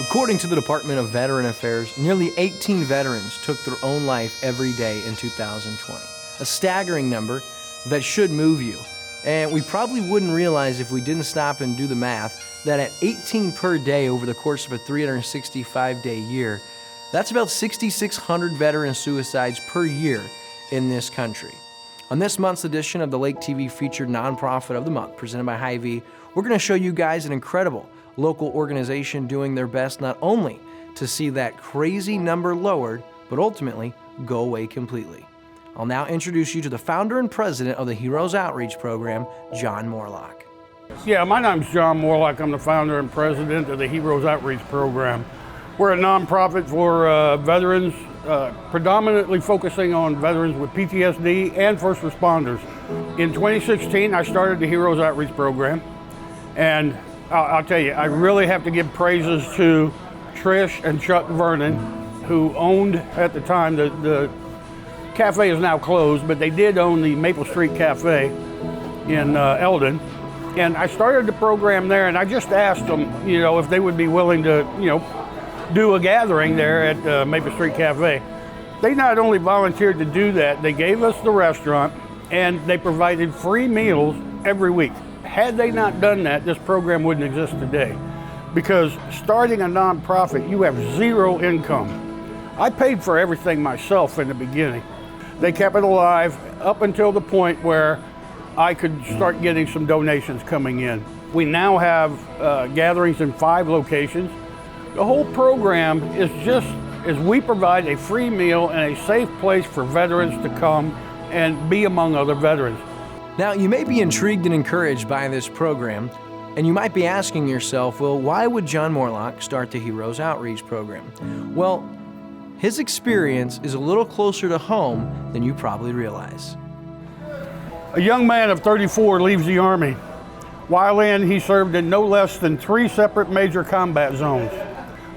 According to the Department of Veteran Affairs, nearly 18 veterans took their own life every day in 2020. A staggering number that should move you. And we probably wouldn't realize if we didn't stop and do the math that at 18 per day over the course of a 365-day year, that's about 6,600 veteran suicides per year in this country. On this month's edition of the Lake TV featured Nonprofit of the Month, presented by Hy-Vee, we're going to show you guys an incredible local organization doing their best not only to see that crazy number lowered, but ultimately go away completely. I'll now introduce you to the founder and president of the Heroes Outreach Program, John Morlock. Yeah, my name's John Morlock. I'm the founder and president of the Heroes Outreach Program. We're a nonprofit for veterans, predominantly focusing on veterans with PTSD and first responders. In 2016, I started the Heroes Outreach Program, and I'll tell you, I really have to give praises to Trish and Chuck Vernon, who owned, at the time, the cafe is now closed, but they did own the Maple Street Cafe in Eldon. And I started the program there, and I just asked them, if they would be willing to, do a gathering there at Maple Street Cafe. They not only volunteered to do that, they gave us the restaurant, and they provided free meals every week. Had they not done that, this program wouldn't exist today. Because starting a nonprofit, you have zero income. I paid for everything myself in the beginning. They kept it alive up until the point where I could start getting some donations coming in. We now have gatherings in 5 locations. The whole program is just as we provide a free meal and a safe place for veterans to come and be among other veterans. Now, you may be intrigued and encouraged by this program, and you might be asking yourself, well, why would John Morlock start the Heroes Outreach Program? Well, his experience is a little closer to home than you probably realize. A young man of 34 leaves the Army. While in, he served in no less than 3 separate major combat zones.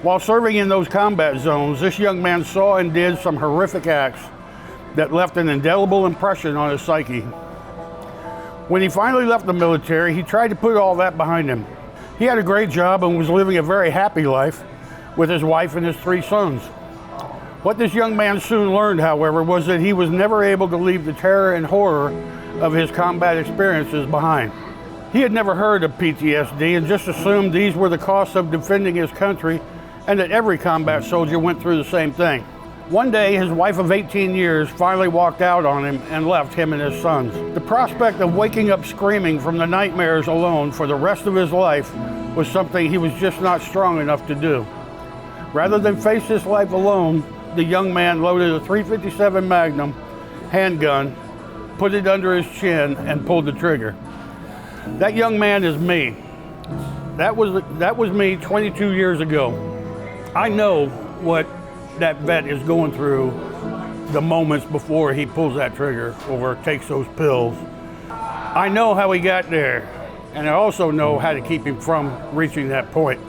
While serving in those combat zones, this young man saw and did some horrific acts that left an indelible impression on his psyche. When he finally left the military, he tried to put all that behind him. He had a great job and was living a very happy life with his wife and his 3 sons. What this young man soon learned, however, was that he was never able to leave the terror and horror of his combat experiences behind. He had never heard of PTSD and just assumed these were the costs of defending his country and that every combat soldier went through the same thing. One day, his wife of 18 years finally walked out on him and left him and his sons. The prospect of waking up screaming from the nightmares alone for the rest of his life was something he was just not strong enough to do. Rather than face his life alone, the young man loaded a .357 Magnum handgun, put it under his chin, and pulled the trigger. That young man is me. That was me 22 years ago. I know what that vet is going through the moments before he pulls that trigger or takes those pills. I know how he got there, and I also know how to keep him from reaching that point.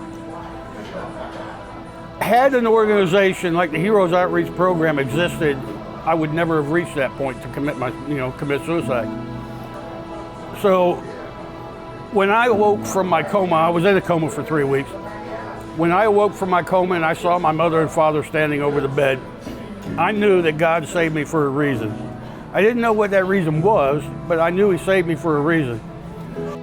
Had an organization like the Heroes Outreach Program existed, I would never have reached that point to commit suicide. So when I awoke from my coma, I was in a coma for 3 weeks. When I awoke from my coma and I saw my mother and father standing over the bed, I knew that God saved me for a reason. I didn't know what that reason was, but I knew He saved me for a reason.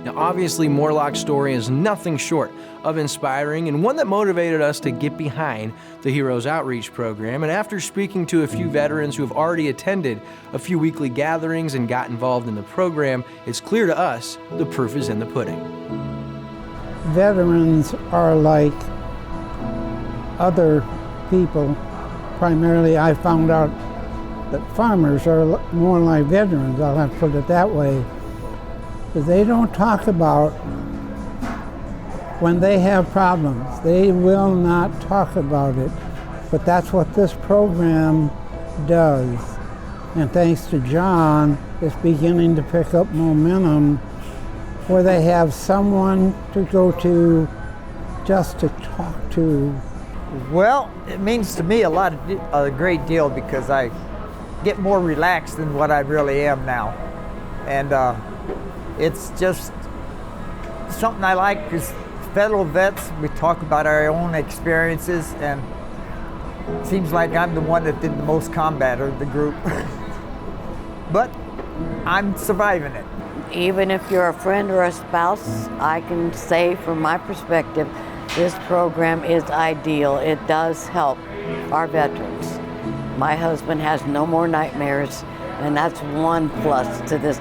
Now, obviously, Morlock's story is nothing short of inspiring and one that motivated us to get behind the Heroes Outreach Program. And after speaking to a few veterans who have already attended a few weekly gatherings and got involved in the program, it's clear to us the proof is in the pudding. Veterans are like other people. Primarily, I found out that farmers are more like veterans, I'll have to put it that way. But they don't talk about when they have problems. They will not talk about it. But that's what this program does. And thanks to John, it's beginning to pick up momentum where they have someone to go to just to talk to. Well, it means to me a great deal because I get more relaxed than what I really am now. And it's just something I like, fellow vets, we talk about our own experiences, and it seems like I'm the one that did the most combat of the group. But I'm surviving it. Even if you're a friend or a spouse, I can say from my perspective, this program is ideal. It does help our veterans. My husband has no more nightmares, and that's one plus to this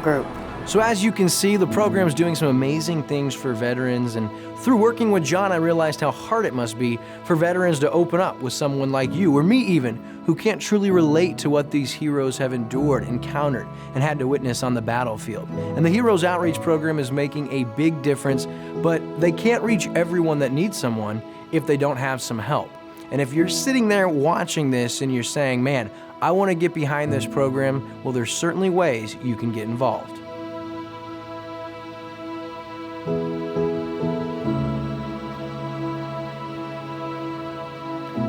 group. So as you can see, the program's doing some amazing things for veterans, and through working with John, I realized how hard it must be for veterans to open up with someone like you, or me even, who can't truly relate to what these heroes have endured, encountered, and had to witness on the battlefield. And the Heroes Outreach Program is making a big difference, but they can't reach everyone that needs someone if they don't have some help. And if you're sitting there watching this and you're saying, man, I want to get behind this program, well, there's certainly ways you can get involved.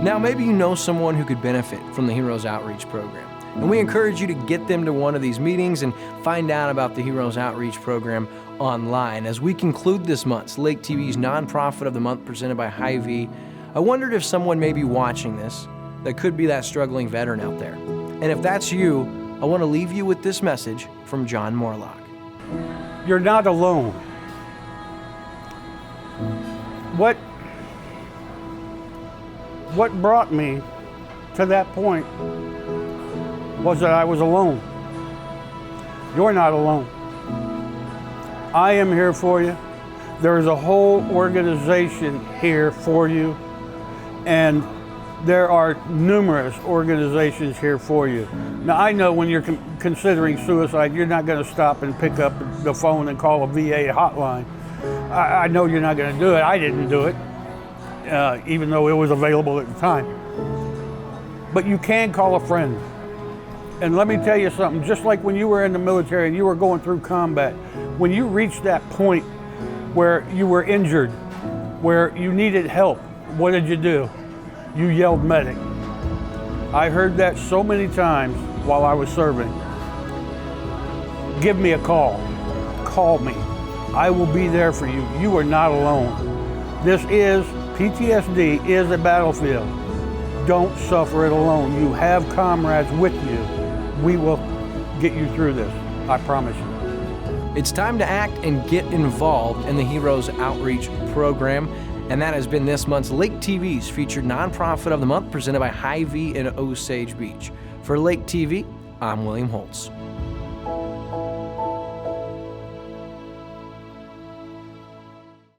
Now, maybe you know someone who could benefit from the Heroes Outreach Program, and we encourage you to get them to one of these meetings and find out about the Heroes Outreach Program online. As we conclude this month's Lake TV's Nonprofit of the Month presented by Hy-Vee, I wondered if someone may be watching this that could be that struggling veteran out there. And if that's you, I want to leave you with this message from John Morlock. You're not alone. What brought me to that point was that I was alone. You're not alone. I am here for you. There is a whole organization here for you, and there are numerous organizations here for you. Now, I know when you're considering suicide, you're not going to stop and pick up the phone and call a VA hotline. I know you're not going to do it. I didn't do it, even though it was available at the time. But you can call a friend. And let me tell you something, just like when you were in the military and you were going through combat, when you reached that point where you were injured, where you needed help, what did you do? You yelled medic. I heard that so many times while I was serving. Give me a call. Call me. I will be there for you. You are not alone. PTSD is a battlefield. Don't suffer it alone. You have comrades with you. We will get you through this. I promise you. It's time to act and get involved in the Heroes Outreach Program. And that has been this month's Lake TV's featured Nonprofit of the Month presented by Hy-Vee in Osage Beach. For Lake TV, I'm William Holtz.